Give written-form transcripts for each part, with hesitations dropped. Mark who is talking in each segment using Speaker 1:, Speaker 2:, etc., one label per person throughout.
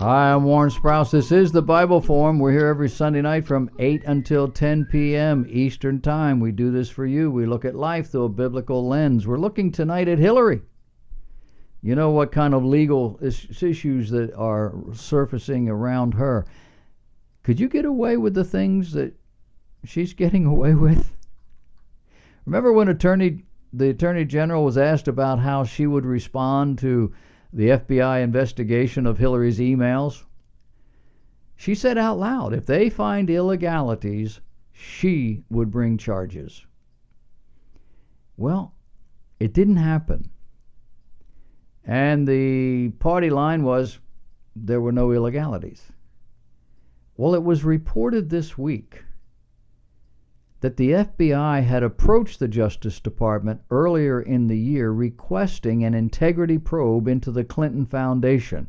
Speaker 1: Hi, I'm Warren Sprouse. This is the Bible Forum. We're here every Sunday night from 8 until 10 p.m. Eastern Time. We do this for you. We look at life through a biblical lens. We're looking tonight at Hillary. You know what kind of legal issues that are surfacing around her. Could you get away with the things that she's getting away with? Remember when the Attorney General was asked about how she would respond to the FBI investigation of Hillary's emails? She said out loud, if they find illegalities, she would bring charges. Well, it didn't happen. And the party line was there were no illegalities. Well, it was reported this week that the FBI had approached the Justice Department earlier in the year requesting an integrity probe into the Clinton Foundation.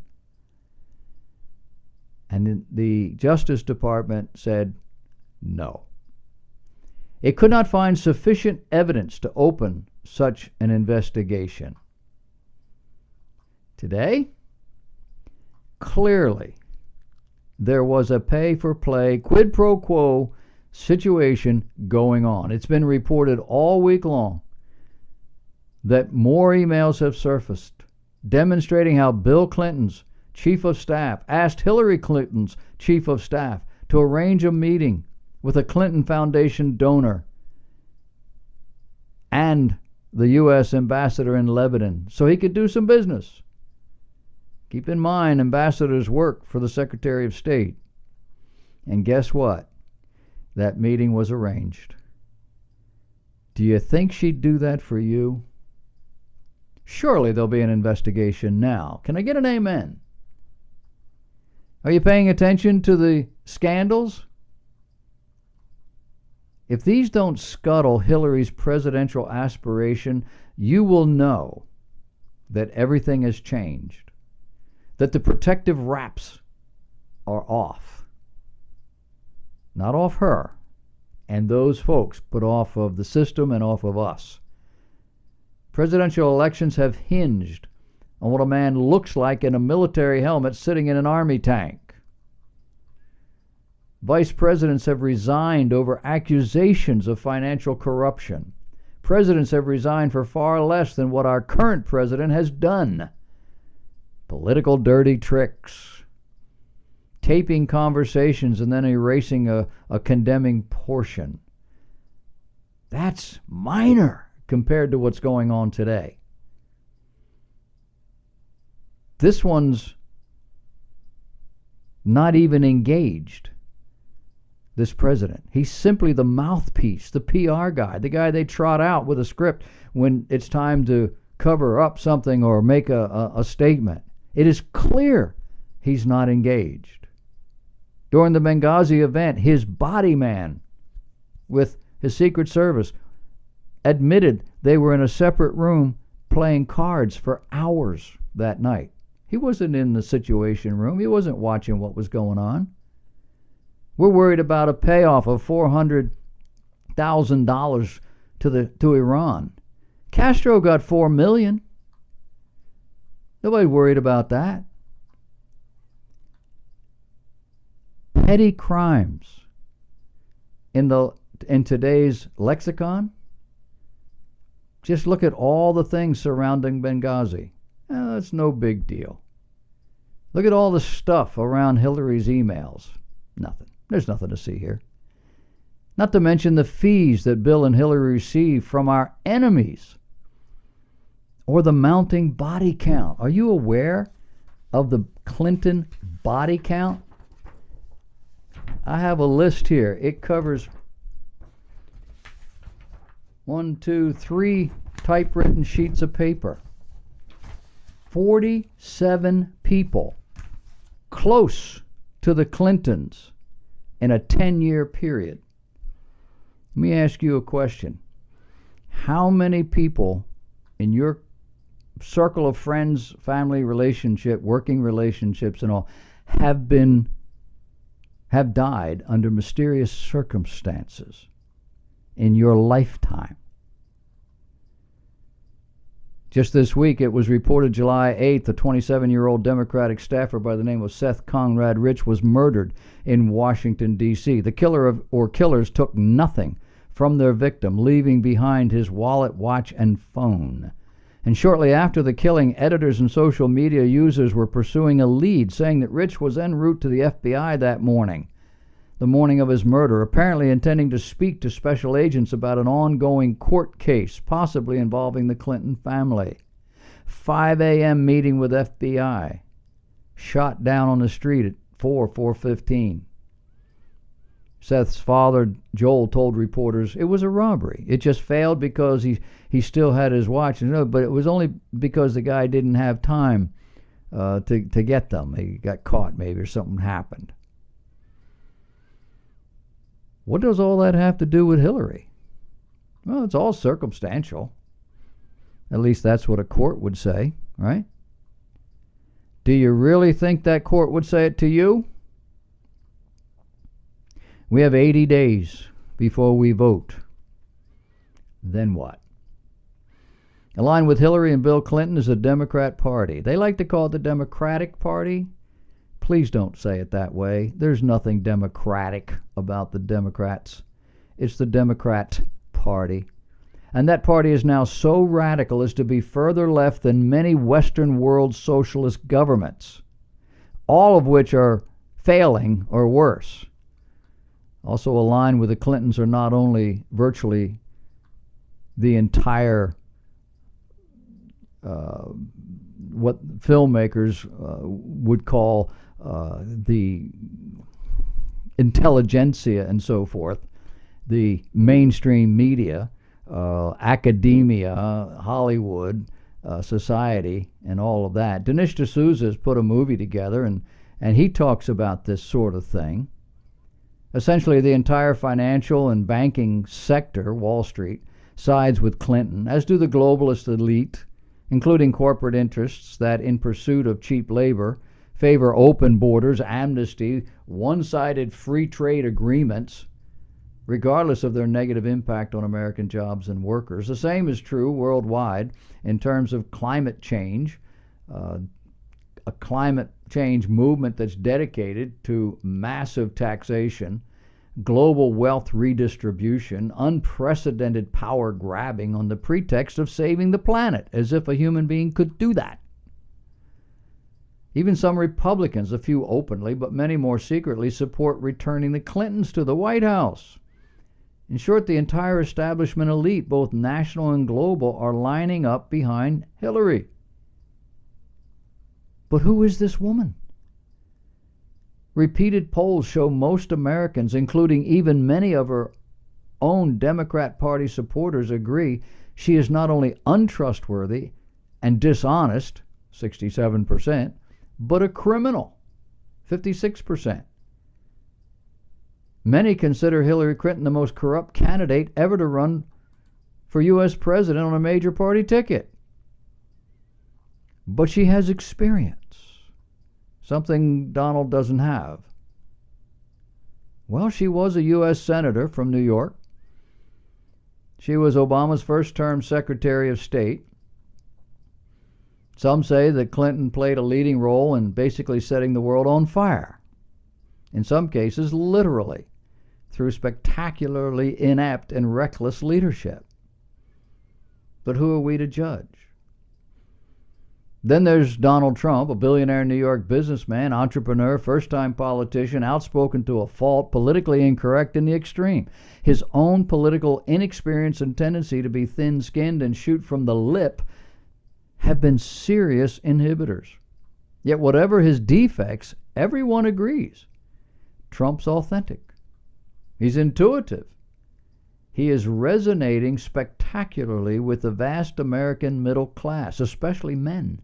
Speaker 1: And the Justice Department said no. It could not find sufficient evidence to open such an investigation. Today, clearly, there was a pay-for-play, quid pro quo situation going on. It's been reported all week long that more emails have surfaced demonstrating how Bill Clinton's chief of staff asked Hillary Clinton's chief of staff to arrange a meeting with a Clinton Foundation donor and the U.S. ambassador in Lebanon so he could do some business. Keep in mind, ambassadors work for the Secretary of State. And guess what? That meeting was arranged. Do you think she'd do that for you? Surely there'll be an investigation now. Can I get an amen? Are you paying attention to the scandals? If these don't scuttle Hillary's presidential aspiration, you will know that everything has changed, that the protective wraps are off. Not off her and those folks, but off of the system and off of us. Presidential elections have hinged on what a man looks like in a military helmet sitting in an army tank. Vice presidents have resigned over accusations of financial corruption. Presidents have resigned for far less than what our current president has done. Political dirty tricks. Taping conversations and then erasing a condemning portion. That's minor compared to what's going on today. This one's not even engaged, this president. He's simply the mouthpiece, the PR guy, the guy they trot out with a script when it's time to cover up something or make a statement. It is clear he's not engaged. During the Benghazi event, his body man with his Secret Service admitted they were in a separate room playing cards for hours that night. He wasn't in the Situation Room. He wasn't watching what was going on. We're worried about a payoff of $400,000 to Iran. Castro got $4 million. Nobody worried about that. Petty crimes in today's lexicon. Just look at all the things surrounding Benghazi. That's no big deal. Look at all the stuff around Hillary's emails. Nothing. There's nothing to see here. Not to mention the fees that Bill and Hillary receive from our enemies, or the mounting body count. Are you aware of the Clinton body count? I have a list here. It covers 3 typewritten sheets of paper. 47 people close to the Clintons in a 10-year period. Let me ask you a question. How many people in your circle of friends, family relationship, working relationships and all have died under mysterious circumstances in your lifetime? Just this week, it was reported July 8th, a 27-year-old Democratic staffer by the name of Seth Conrad Rich was murdered in Washington, D.C. The killers took nothing from their victim, leaving behind his wallet, watch, and phone. And shortly after the killing, editors and social media users were pursuing a lead, saying that Rich was en route to the FBI that morning, the morning of his murder, apparently intending to speak to special agents about an ongoing court case, possibly involving the Clinton family. 5 a.m. meeting with FBI. Shot down on the street at 4:15. Seth's father, Joel, told reporters it was a robbery. It just failed because he still had his watch, but it was only because the guy didn't have time to get them. He got caught maybe, or something happened. What does all that have to do with Hillary? Well, it's all circumstantial. At least that's what a court would say, right? Do you really think that court would say it to you? We have 80 days before we vote. Then what? Aligned with Hillary and Bill Clinton is the Democrat Party. They like to call it the Democratic Party. Please don't say it that way. There's nothing democratic about the Democrats. It's the Democrat Party. And that party is now so radical as to be further left than many Western world socialist governments, all of which are failing or worse. Also aligned with the Clintons are not only virtually the entire what filmmakers would call the intelligentsia and so forth, the mainstream media, academia, Hollywood, society, and all of that. Dinesh D'Souza has put a movie together, and he talks about this sort of thing. Essentially, the entire financial and banking sector, Wall Street, sides with Clinton, as do the globalist elite, including corporate interests that, in pursuit of cheap labor, favor open borders, amnesty, one-sided free trade agreements, regardless of their negative impact on American jobs and workers. The same is true worldwide in terms of climate change, a climate change movement that's dedicated to massive taxation, global wealth redistribution, unprecedented power grabbing on the pretext of saving the planet, as if a human being could do that. Even some Republicans, a few openly, but many more secretly, support returning the Clintons to the White House. In short, the entire establishment elite, both national and global, are lining up behind Hillary. But who is this woman? Repeated polls show most Americans, including even many of her own Democrat Party supporters, agree she is not only untrustworthy and dishonest, 67%, but a criminal, 56%. Many consider Hillary Clinton the most corrupt candidate ever to run for U.S. president on a major party ticket. But she has experience, something Donald doesn't have. Well, she was a U.S. Senator from New York. She was Obama's first-term Secretary of State. Some say that Clinton played a leading role in basically setting the world on fire. In some cases, literally, through spectacularly inept and reckless leadership. But who are we to judge? Then there's Donald Trump, a billionaire New York businessman, entrepreneur, first-time politician, outspoken to a fault, politically incorrect in the extreme. His own political inexperience and tendency to be thin-skinned and shoot from the lip have been serious inhibitors. Yet whatever his defects, everyone agrees Trump's authentic. He's intuitive. He is resonating spectacularly with the vast American middle class, especially men.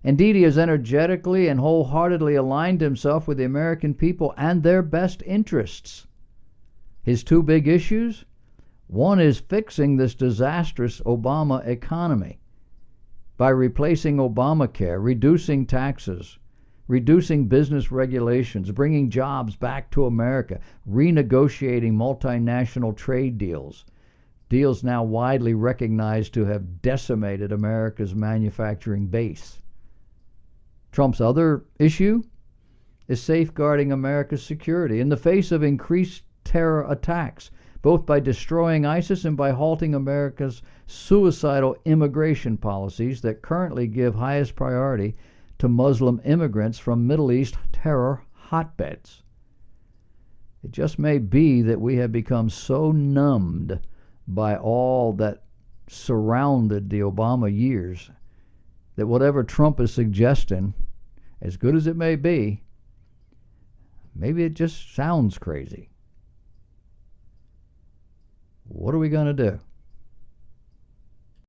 Speaker 1: Indeed, he has energetically and wholeheartedly aligned himself with the American people and their best interests. His two big issues? One is fixing this disastrous Obama economy by replacing Obamacare, reducing taxes, reducing business regulations, bringing jobs back to America, renegotiating multinational trade deals, Deals now widely recognized to have decimated America's manufacturing base. Trump's other issue is safeguarding America's security in the face of increased terror attacks, both by destroying ISIS and by halting America's suicidal immigration policies that currently give highest priority to Muslim immigrants from Middle East terror hotbeds. It just may be that we have become so numbed by all that surrounded the Obama years that whatever Trump is suggesting, as good as it may be, maybe it just sounds crazy. What are we going to do?